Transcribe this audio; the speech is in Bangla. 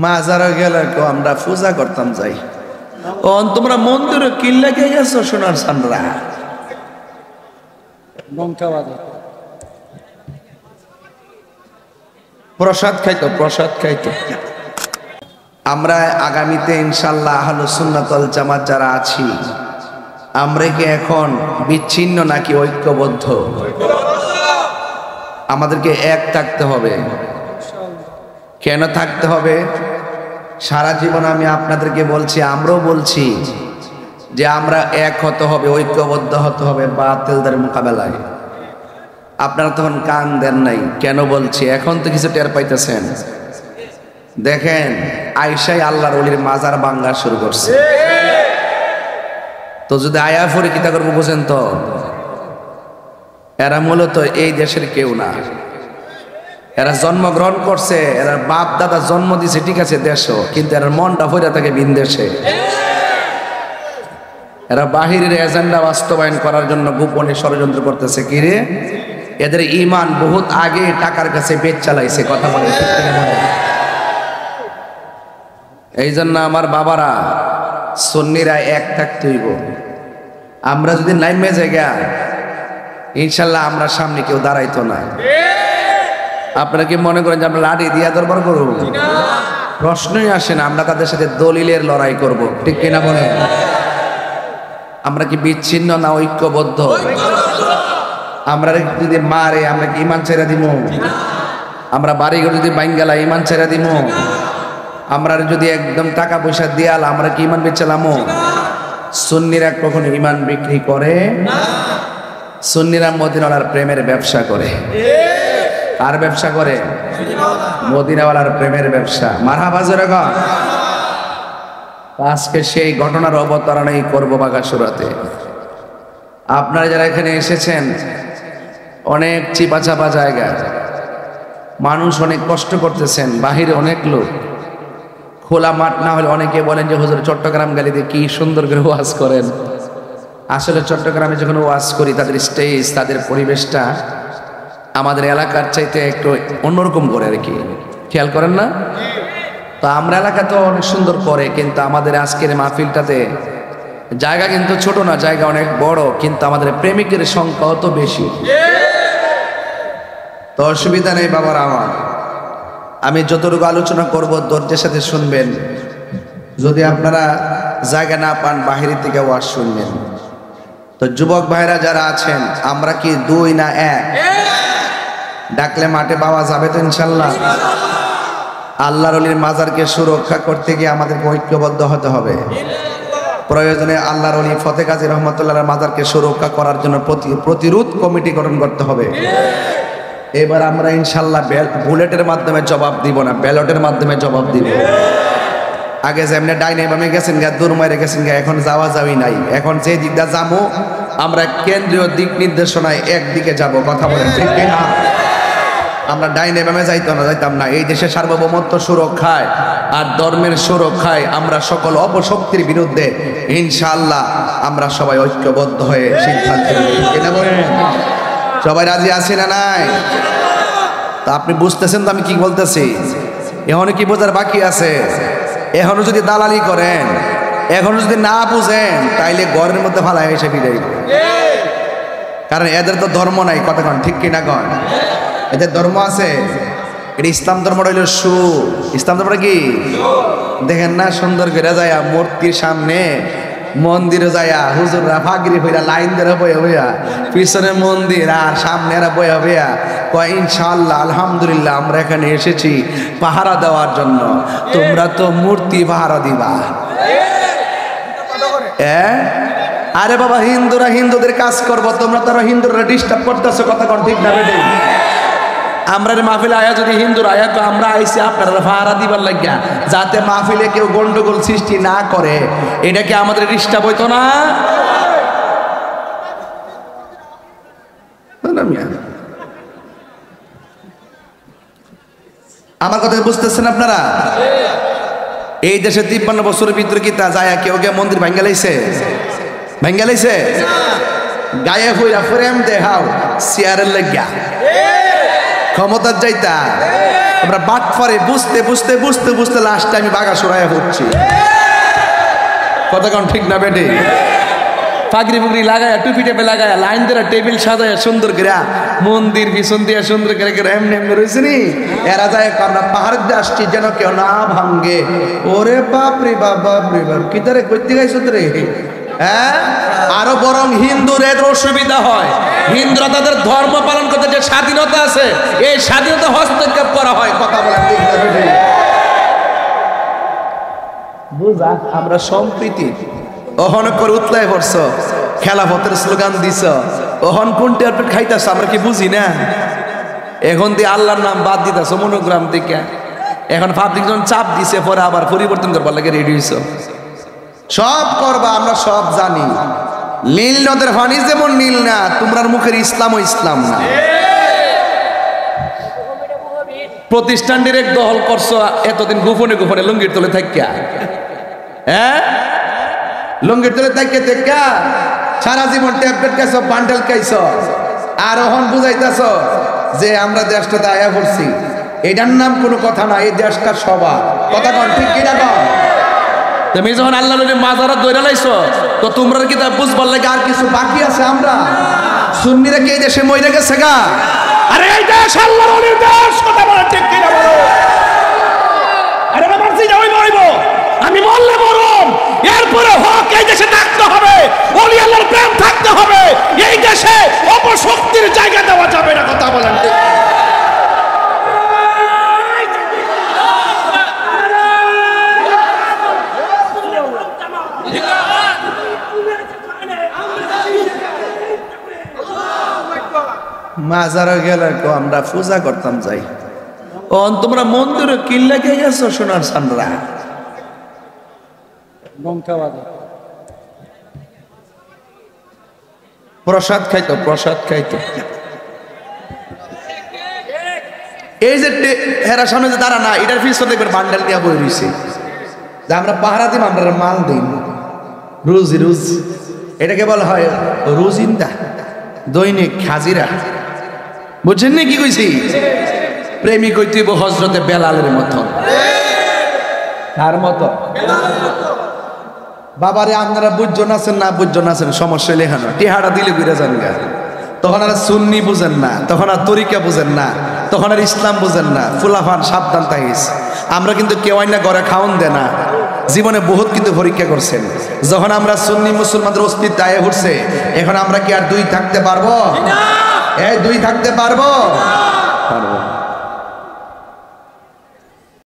মাজারে গেলে আমরা পূজা করতাম যাই। ও তোমরা মন্দিরে কিল্লা কে গেছো সোনার সানরা? প্রসাদ খাইতো, প্রসাদ খাইতো। আমরা আগামীতে ইনশাল্লাহ আহলুস সুন্নাত ওয়াল জামাত যারা আছি, আমরা কি এখন বিচ্ছিন্ন নাকি ঐক্যবদ্ধ? আমাদেরকে এক থাকতে হবে। কেন থাকতে হবে? সারা জীবন আমি আপনাদেরকে বলছি, আমরাও বলছি যে আমরা এক হতে হবে, ঐক্যবদ্ধ হতে হবে বাতিলদের মোকাবেলায়। আপনারা তখন কান দেন নাই। কেন বলছি? এখন তো কিছু টের পাইতেছেন। দেখেন, আয়েশাই আল্লাহর ওলির মাজার ভাঙা শুরু করছে। তো যদি আয়া ফরে কিতা করবো বুঝেন তো? এরা মূলত এই দেশের কেউ না। এরা জন্মগ্রহণ করছে, এরা বাপ দাদা জন্ম দিছে, ঠিক আছে দেশও, কিন্তু এরা মনটা ফইরা থাকে ভিন দেশে। এরা বাহিরের এজেন্ডা বাস্তবায়ন করার জন্য গোপনে ষড়যন্ত্র করতেছে। কি রে, এদের ঈমান বহুত আগে টাকার কাছে পেট চালাইছে। কথা বলে ঠিক কিনা বলেন? এই জন্য আমার বাবারা, সুন্নিরা এক থাকতে হইব। আমরা যদি নাইমে জায়গা, ইনশাল্লাহ আমরা সামনে কেউ দাঁড়াইতো না। আপনারা কি মনে করেন যে আমরা লাঠি দিয়া দরবার করব? প্রশ্নই আসে না। আমরা তাদের সাথে দলিলের লড়াই করব, ঠিক কিনা বলেন? আমরা কি বিচ্ছিন্ন না ঐক্যবদ্ধ? আমরা যদি মারে আমরা কি ঈমান ছেড়ে দিব? আমরা বাড়িঘর যদি বাইঙ্গালা ঈমান ছেড়ে দিব? আমরা যদি একদম টাকা পয়সা দিয়াল আমরা কি ঈমান বেচালামো? সুন্নিরা কখনো ঈমান বিক্রি করে না। সুন্নিরা মদিনাওয়ালার প্রেমের ব্যবসা করে। কার ব্যবসা করে? মদিনাওয়ালার প্রেমের ব্যবসা। মারহাবা জোরে কর। আজকে সেই ঘটনার অবতারণাই করব বাগাসুরাতে। আপনারা যারা এখানে এসেছেন, অনেক চিপা চাপা জায়গা, মানুষ অনেক কষ্ট করতেছেন, বাহিরে অনেক লোক, খোলা মাঠ না হলে অনেকে বলেন যে হুজুর চট্টগ্রাম গালিতে কি সুন্দর করে ওয়াজ করেন। আসলে চট্টগ্রামে যখন ওয়াজ করি, তাদের স্টেজ, তাদের পরিবেশটা আমাদের এলাকার চাইতে একটু অন্যরকম করে আর কি। খেয়াল করেন না? তো আমরা এলাকা তো অনেক সুন্দর করে, কিন্তু আমাদের আজকের মাহফিলটাতে জায়গা কিন্তু ছোট না, জায়গা অনেক বড়, কিন্তু আমাদের প্রেমিকের সংখ্যা অত বেশি। তো অসুবিধা নেই বাবার আমার, আমি যতটুকু আলোচনা করব ধৈর্যের সাথে শুনবেন। যদি আপনারা জায়গা না পান, বাহিরের থেকে ওয়াজ শুনবেন। তো যুবক ভাইরা যারা আছেন, আমরা কি দুই না এক? ডাকলে মাঠে পাওয়া যাবে তো ইনশাল্লাহ? আল্লাহর ওলির মাজারকে সুরক্ষা করতে গিয়ে আমাদেরকে ঐক্যবদ্ধ হতে হবে। প্রয়োজনে আল্লাহর ওলি ফতে কাজী রহমতুল্লাহর মাজারকে সুরক্ষা করার জন্য প্রতিরোধ কমিটি গঠন করতে হবে। এবার আমরা ইনশাল্লাহ বুলেটের মাধ্যমে জবাব দিব না, ব্যালটের মাধ্যমে জবাব দিব। আগে যেমনি ডাইনে বামে গেছেন গা, দূর মাইরে গেছেন গা, এখন যাওয়া যাওয়াই নাই। এখন যে দিকটা যাবো আমরা কেন্দ্রীয় দিক নির্দেশনায় একদিকে যাব। কথা বলেন ঠিক কিনা? আমরা ডাইনে বামে যাইতাম না। এই দেশের সার্বভৌমত্ব সুরক্ষায় আর ধর্মের সুরক্ষায় আমরা সকল অপশক্তির বিরুদ্ধে ইনশাআল্লাহ আমরা সবাই ঐক্যবদ্ধ হয়ে সিদ্ধান্ত নেব। সবাই রাজি আছি না নাই? তা আপনি বুঝতেছেন তো আমি কি বলতেছি? এখনো কি বোঝার বাকি আছে? এখনো যদি দালালি করেন, এখনো যদি না বুঝেন, তাইলে ঘরের মধ্যে ফালা এসে বিদায়। কারণ এদের তো ধর্ম নাই। কথা কন ঠিক কিনা কন? এদের ধর্ম আছে। এটা ইসলাম ধর্মটা হইল সু। ইসলাম ধর্মটা কি দেখেন না? সুন্দর করে যায় মূর্তির সামনে, মন্দিরে যায়া হুজুররা ফাগরি হইয়া লাইন ধরে বয়ে হইয়া, পিছনে মন্দির আর সামনে এরা বয়ে হইয়া কয় ইনশাআল্লাহ আলহামদুলিল্লাহ আমরা এখানে এসেছি পাহারা দেওয়ার জন্য। তোমরা তো মূর্তি পাহারা দিবা। আরে বাবা, হিন্দুরা হিন্দুদের কাজ করবো, তোমরা তো হিন্দুরা ডিস্টার্ব করতেছো। কথা কন ঠিক না বেটে? আমরা মাহফিলে আয়া যদি হিন্দুর আয়া তো আমরা আইসি আপনারা পাহারা দিবার লাগিয়া, যাতে মাহফিলে কেউ গন্ডগোল সৃষ্টি না করে। এটা কি আমাদের ডিস্টার্ব হইতো না? আমার কথা বুঝতেছেন আপনারা? এই দেশে 53 বছরের ভিতরে কি তা যায় কেউ কেউ মন্দির ভাঙ্গা লাইছে? গায়ে হইয়া ফ্রেম দেখাও চেয়ারের লাগিয়া ক্ষমতার যাইতা আমরা বাটফারে বুঝতে বুঝতে বুঝতে বুঝতে লাস্টে আমি বাগা সরাইয়া পড়ছি। কতক্ষণ ঠিক না বেটে? পাগড়ি পুগড়ি লাগায়া টুপি টেপে লাগায়া লাইন ধরে টেবিল সাজায়া সুন্দর করে মন্দির পিছন দিয়া সুন্দর করে এমনি এমনি রয়েছে নি। এরা যায় আমরা পাহাড় দিয়ে আসছি যেন কেউ না ভাঙ্গে। ওরে বাপ রে বাপ, বাপ রে বাপ, কি তারে করতে গাইছ রে? হ্যাঁ, আরো বরং হিন্দুর এর অসুবিধা হয়। হিন্দুরা তাদের ধর্ম পালন করতে যে স্বাধীনতা আছে, এই স্বাধীনতা হস্তক্ষেপ করা হয়। কথা বলেন ঠিক না বেটে? বুঝা আমরা সম্প্রীতি অহন করে উতলায় পড়ছ, খেলাফতের স্লোগান দিছ, অহন কোন ট্যাবলেট খাইতেছ আমরা কি বুঝি না? এখন দিয়ে আল্লাহর নাম বাদ দিতেছ মনোগ্রাম থেকে। এখন পাবলিক যখন চাপ দিছে পরে আবার পরিবর্তন করবার লাগে রেডি হইছ। সব করবা, আমরা সব জানি। নীল নদের পানি যেমন নীল না, তোমরার মুখের ইসলামও ইসলাম না। প্রতিষ্ঠান ডিরেক্ট দখল করছো এতদিন গোপনে গোপনে লুঙ্গির তলে থাকিয়া। হ্যাঁ, লুঙ্গির তলে থাকিয়া দেখা সারা জীবন ট্যাবলেট খাইছ, বান্ডেল খাইছ, আর এখন বুঝাইতেছ যে আমরা দেশটাতে আয়া পড়ছি। এটার নাম কোনো কথা না, এই দেশটা সবার। কথা কন ঠিক কিনা কন? তুমি যখন আল্লাহ নবীর মাজারা দইরা লাইছো, তো তোমরা কি তা বুঝবার লাগে আর কিছু বাকি আছে? আমরা সুন্নিরা কি এই দেশে মইরা গেছে গা? আরে এই দেশ আল্লাহর ওলির দেশ। কথা বলা ঠিক কিনা বলো? আরে আমার জিনা হইব, আমি বললে মরম। এরপরে হক এই দেশে থাকতে হবে, ওলি আল্লাহর প্রেম থাকতে হবে। এই দেশে অপশক্তির জায়গা দেওয়া যাবে না। কথা বলেন ঠিক? মাজারে গেলে আমরা পূজা করতাম যাই। ও তোমরা মন্দিরে কিল্লা কে গেছো সোনার সানরা? প্রসাদ খাইতো, প্রসাদ খাইতো। এই যে হেরা সামনে যে দাঁড়া না, এটার পিছনে দেখবেন বান্ডেল নিয়ে বই রয়েছে যে আমরা পাহারা দিব, আমরা মাল দিই রুজি রুজ। এটাকে বলা হয় রোজিন্দা, দৈনিক হাজিরা। বুঝছেন না কি কইছি? প্রেমিক হইতেইব হযরতে বেলালের মতো। তার মতো বাবারে আপনারা বুঝজন আছেন না বুঝজন আছেন সমস্যা লেখানো টিহাড়া দিলে ঘুরে যান গা। তখন আর সুন্নি বুঝেন না, তখন আর তরিকা বুঝেন না, তখন আর ইসলাম বুঝেন না। ফুলাফান সাবধান থাকিস। আমরা কিন্তু কেউ আইনা ঘরে খাওন দে না। জীবনে বহুত কিন্তু পরীক্ষা করছেন। যখন আমরা সুন্নি মুসলমানদের অস্তিত্ব আয়ে উঠছে, এখন আমরা কি আর দুই থাকতে পারবো? এই দুই থাকতে পারবো? পারবো।